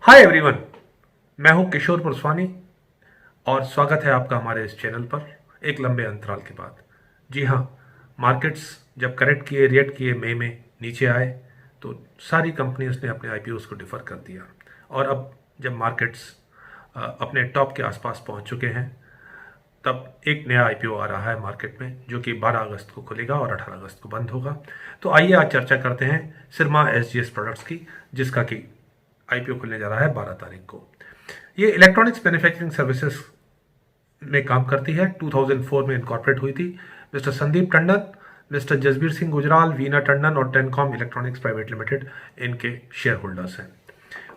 Hi everyone, मैं हूं किशोर पुरस्वानी और स्वागत है आपका हमारे इस चैनल पर एक लंबे अंतराल के बाद। जी हाँ, मार्केट्स जब करेक्ट किए, रिएक्ट किए, मई में नीचे आए तो सारी कंपनीज ने अपने आईपीओस को डिफर कर दिया और अब जब मार्केट्स अपने टॉप के आसपास पहुंच चुके हैं तब एक नया आईपीओ आ रहा है मार्केट में जो कि 12 अगस्त को खुलेगा और 18 अगस्त को बंद होगा। तो आइए आज चर्चा करते हैं सिरमा एसजीएस प्रोडक्ट्स की, जिसका कि आईपीओ खुलने जा रहा है 12 तारीख को। ये इलेक्ट्रॉनिक्स मैन्युफैक्चरिंग सर्विसेज में काम करती है। 2004 में इनकॉर्पोरेट हुई थी। मिस्टर संदीप टंडन, मिस्टर जसबीर सिंह गुजराल, वीना टंडन और टेनकॉम इलेक्ट्रॉनिक्स प्राइवेट लिमिटेड इनके शेयर होल्डर्स हैं।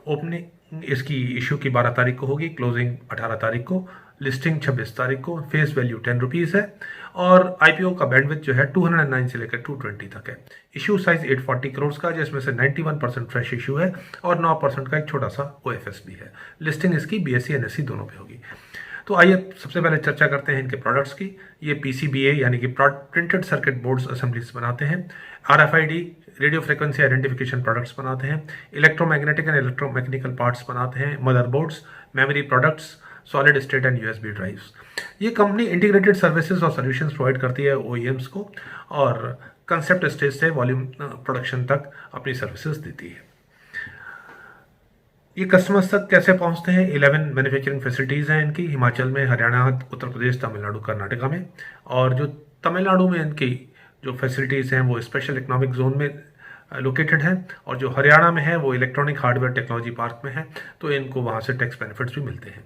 ओपनिंग इसकी इशू की 12 तारीख को होगी, क्लोजिंग 18 तारीख को, लिस्टिंग 26 तारीख को, फेस वैल्यू 10 रुपीज़ है और आईपीओ का बैंडविड्थ जो है 209 से लेकर 220 तक है। इशू साइज 840 करोड़ का, जिसमें से 91% फ्रेश इशू है और 9% का एक छोटा सा ओएफएस भी है। लिस्टिंग इसकी बीएसई एनएसई दोनों पे होगी। तो आइए सबसे पहले चर्चा करते हैं इनके प्रोडक्ट्स की। ये पीसीबीए यानी कि प्रिंटेड सर्किट बोर्ड्स असेंबलीज बनाते हैं। RFID radio frequency identification products बनाते हैं। इलेक्ट्रोमैग्नेटिक एंड इलेक्ट्रोमैकेनिकल पार्ट्स बनाते हैं। Motherboards, memory products, solid state and USB drives. ये कंपनी इंटीग्रेटेड सर्विसेज और सॉल्यूशंस प्रोवाइड करती है ओईएम्स को और कंसेप्ट स्टेज से वॉल्यूम प्रोडक्शन तक अपनी सर्विसेज देती है। ये कस्टमर्स तक कैसे पहुंचते हैं? 11 मैन्युफैक्चरिंग फैसिलिटीज़ हैं इनकी, हिमाचल में, हरियाणा, उत्तर प्रदेश, तमिलनाडु, कर्नाटका में। और जो तमिलनाडु में इनकी जो फैसिलिटीज़ हैं वो स्पेशल इकोनॉमिक जोन में लोकेटेड है और जो हरियाणा में है वो इलेक्ट्रॉनिक हार्डवेयर टेक्नोलॉजी पार्क में है, तो इनको वहाँ से टैक्स बेनिफिट्स भी मिलते हैं।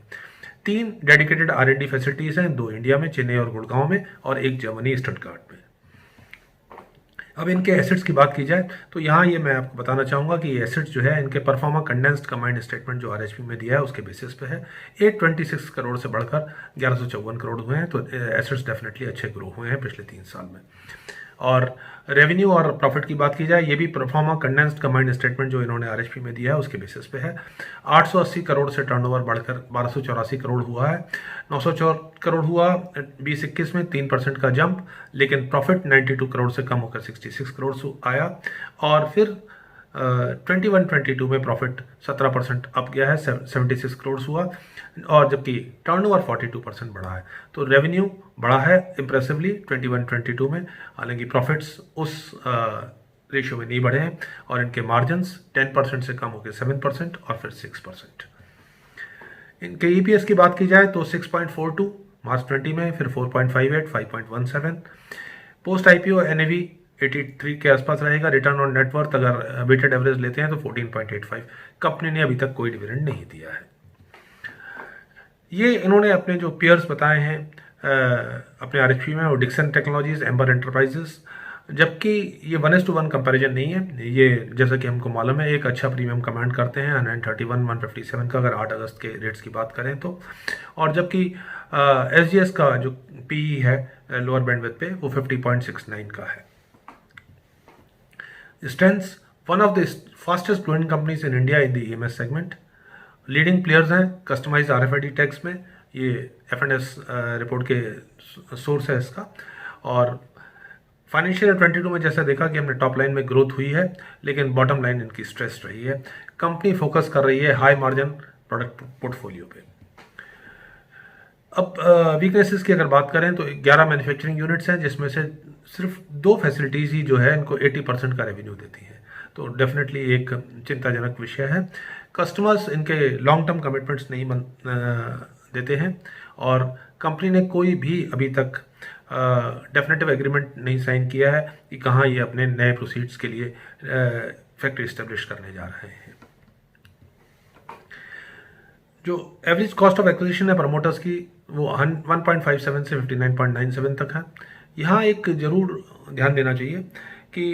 3 डेडिकेटेड R&D फैसिलिटीज़ हैं, 2 इंडिया में, चेन्नई और गुड़गांव में, और 1 जर्मनी स्टटगार्ट में। अब इनके एसेट्स की बात की जाए तो यहाँ ये मैं आपको बताना चाहूँगा कि ये एसेट्स जो है इनके परफॉर्मा कंडेंस्ड कंबाइंड स्टेटमेंट जो आरएचपी में दिया है उसके बेसिस पे है। 826 करोड़ से बढ़कर 1154 करोड़ हुए हैं, तो एसेट्स डेफिनेटली अच्छे ग्रो हुए हैं पिछले 3 साल में। और रेवेन्यू और प्रॉफिट की बात की जाए, ये भी परफॉर्मा कंडेंस्ड कंबाइंड स्टेटमेंट जो इन्होंने आरएचपी में दिया है उसके बेसिस पे है। 880 करोड़ से टर्नओवर बढ़कर 1284 करोड़ हुआ है। 904 करोड़ हुआ 2021 में, 3% का जंप, लेकिन प्रॉफिट 92 करोड़ से कम होकर 66 करोड़ आया। और फिर 21-22 में प्रॉफिट 17% अप गया है, 76 करोड़ हुआ, और जबकि टर्नओवर 42% बढ़ा है। तो रेवेन्यू बढ़ा है इम्प्रेसिवली 21-22 में, हालांकि प्रॉफिट्स उस रेशियो में नहीं बढ़े हैं और इनके मार्जिन्स 10% से कम होकर 7% और फिर 6%। इनके ईपीएस की बात की जाए तो 6.42 मार्च 20 में, फिर 4.58, 5.17। पोस्ट आईपीओ एनएवी 83 के आसपास रहेगा। रिटर्न ऑन नेटवर्थ अगर वेटेड एवरेज लेते हैं तो 14.85। कंपनी ने अभी तक कोई डिविडेंड नहीं दिया है। ये इन्होंने अपने जो पेयर्स बताए हैं अपने आरएचपी में, वो डिक्सन टेक्नोलॉजीज, एम्बर एंटरप्राइजेस, जबकि ये 1:1 कंपैरिजन नहीं है। ये जैसा कि हमको मालूम है एक अच्छा प्रीमियम कमांड करते हैं 931, 157 का, अगर 8 अगस्त के रेट्स की बात करें तो। और जबकि एसजीएस का जो पीई है लोअर बैंडविड्थ पे वो 50.69 का है। Strengths, one of the fastest growing companies in India in the EMS segment. Leading players हैं कस्टमाइज्ड आरएफआईडी टैग्स में, ये एफएनएस रिपोर्ट के सोर्स है इसका। और फाइनेंशियल 22 में जैसा देखा कि हमने टॉप लाइन में ग्रोथ हुई है, लेकिन बॉटम लाइन इनकी स्ट्रेस रही है। कंपनी फोकस कर रही है हाई मार्जिन प्रोडक्ट पोर्टफोलियो पे। अब वीकनेसेस की अगर बात करें तो 11 मैन्युफैक्चरिंग यूनिट्स हैं, जिसमें से सिर्फ 2 फैसिलिटीज़ ही जो है इनको 80% का रेवेन्यू देती हैं, तो डेफिनेटली एक चिंताजनक विषय है। कस्टमर्स इनके लॉन्ग टर्म कमिटमेंट्स नहीं देते हैं और कंपनी ने कोई भी अभी तक डेफिनेटिव एग्रीमेंट नहीं साइन किया है कि कहाँ ये अपने नए प्रोसीड्स के लिए फैक्ट्री इस्टेब्लिश करने जा रहे हैं। जो एवरेज कॉस्ट ऑफ एक्विजिशन है प्रमोटर्स की वो 1.57 से 59.97 तक है। यहाँ एक जरूर ध्यान देना चाहिए कि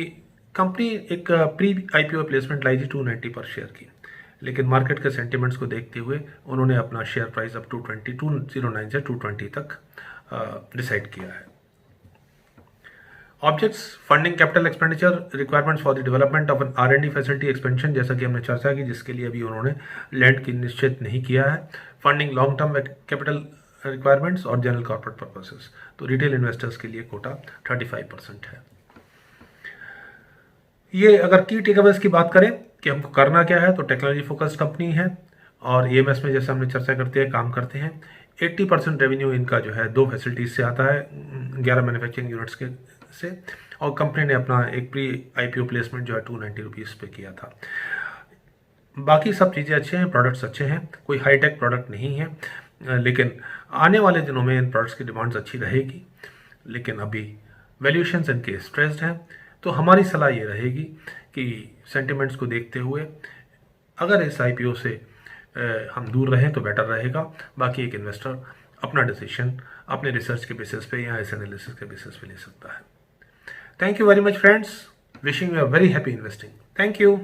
कंपनी एक प्री आईपीओ प्लेसमेंट लाई थी 290 पर शेयर की, लेकिन मार्केट के सेंटिमेंट्स को देखते हुए उन्होंने अपना शेयर प्राइस अब 209 से 220 तक डिसाइड किया है। Objects, funding capital expenditure, requirements for the development of an R&D facility expansion, जैसा कि हमने चर्चा की, जिसके लिए अभी उन्होंने लैंड की निश्चित नहीं किया है। Funding long term capital requirements और जनरल कॉर्पोरेट पर्पसेस, तो रिटेल इन्वेस्टर्स के लिए कोटा 35% है। ये अगर की टेकअवेज की बात करें कि हमको करना क्या है, तो टेक्नोलॉजी फोकस्ड कंपनी है, और EMS में जैसे हमने चर्चा करते हैं काम करते हैं। 80% रेवेन्यू इनका जो है 2 फैसिलिटीज़ से आता है, 11 मैन्युफैक्चरिंग यूनिट्स के से, और कंपनी ने अपना एक प्री IPO प्लेसमेंट जो है 290 रुपीज़ पे किया था। बाकी सब चीज़ें अच्छे हैं, प्रोडक्ट्स अच्छे हैं, कोई हाईटेक प्रोडक्ट नहीं है, लेकिन आने वाले दिनों में इन प्रोडक्ट्स की डिमांड्स अच्छी रहेगी। लेकिन अभी वैल्यूएशंस इनके स्ट्रेस्ड हैं, तो हमारी सलाह ये रहेगी कि सेंटिमेंट्स को देखते हुए अगर इस IPO से हम दूर रहें तो बेटर रहेगा। बाकी एक इन्वेस्टर अपना डिसीजन अपने रिसर्च के बेसिस पे या इस एनालिसिस के बेसिस पे ले सकता है। Thank you very much friends, wishing you a very happy investing. Thank you.